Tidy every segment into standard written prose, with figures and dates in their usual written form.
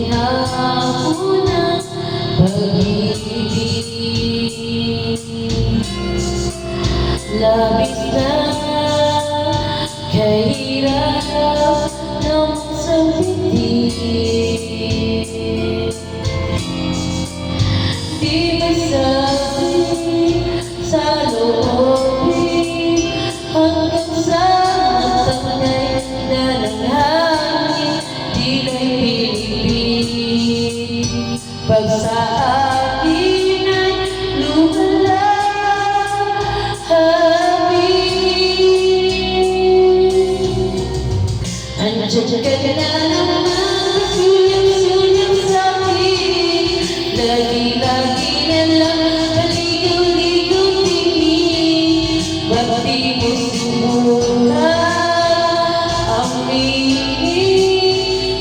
hapon ng pag-ibig. Labis na kahirap ng sabitin. Di masabi sa loobin hanggang sa matangay na ng hangin. Dila'y pilipin pag sa akin ay lumalahapin. Andiyan ka na naman, sulyap-sulyap sa'kin. Lagi-lagi na lang paligaw-ligaw tingin. Ba't di mo subukan aminin?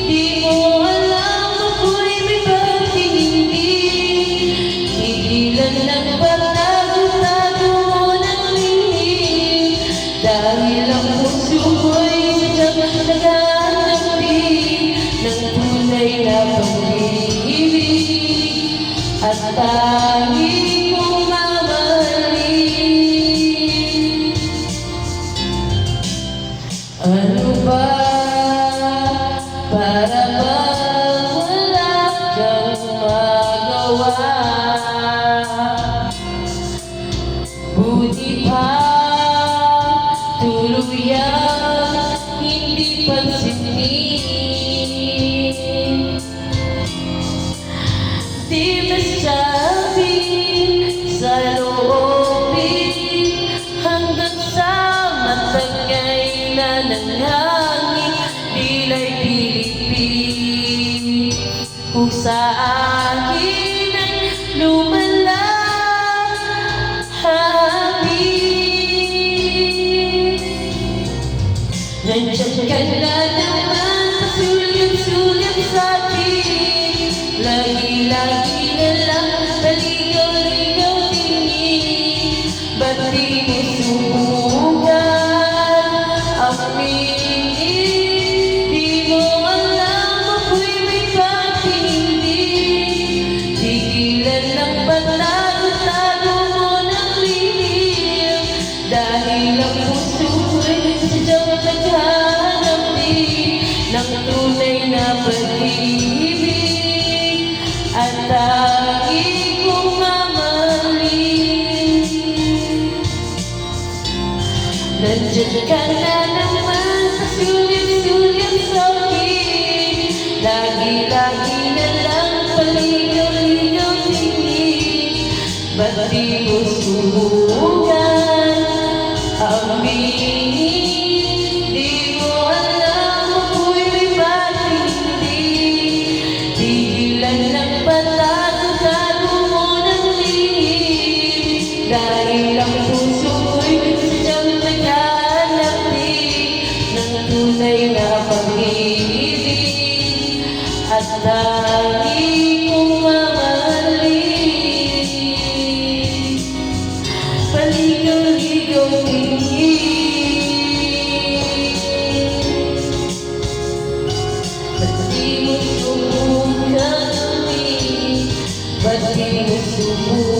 Di mo alam ako'y may pagtingin. Tigilan ng pagtago-tago mo ng lihim. Dahil ang puso ko'y sadyang naghahanap din ng tunay na pag-ibig at tanging mong mamahalin. Ano ba para bang wala kang magawa? Buti pa tuluyang hindi pansinin. Di masabi sa loobin hanggang sa matangay na ng hangin. Dila'y pilipin kung sa akin ay lumalahapin. Nandiyan ka na naman, sulyap-sulyap sa'kin. Lagi-lagi na lang paligaw-ligaw tingin. Ba't di mo subukan aminin? Di mo alam ako'y may pagtingin. Tigilan ng pagtago-tago mo ng lihim. Dahil ang puso ko'y sadyang naghahanap din ng tunay na pag-ibig at tanging kong mamahalin. Nandiyan ka na naman, sulyap-sulyap sa'kin. Lagi-lagi na lang paligaw-ligaw tingin. Ba't di mo subukan aminin? Di mo alam ako'y may pag-ibig. Tigilan ng patago-tago mo ng lihim. Dahil ang puso ko'y sadyang naghahanap din ng tunay na pag-ibig at tanging kong mamahalin. Paligaw-ligaw tingin. Ba't di mo subukan aminin? Ba't di mo subukan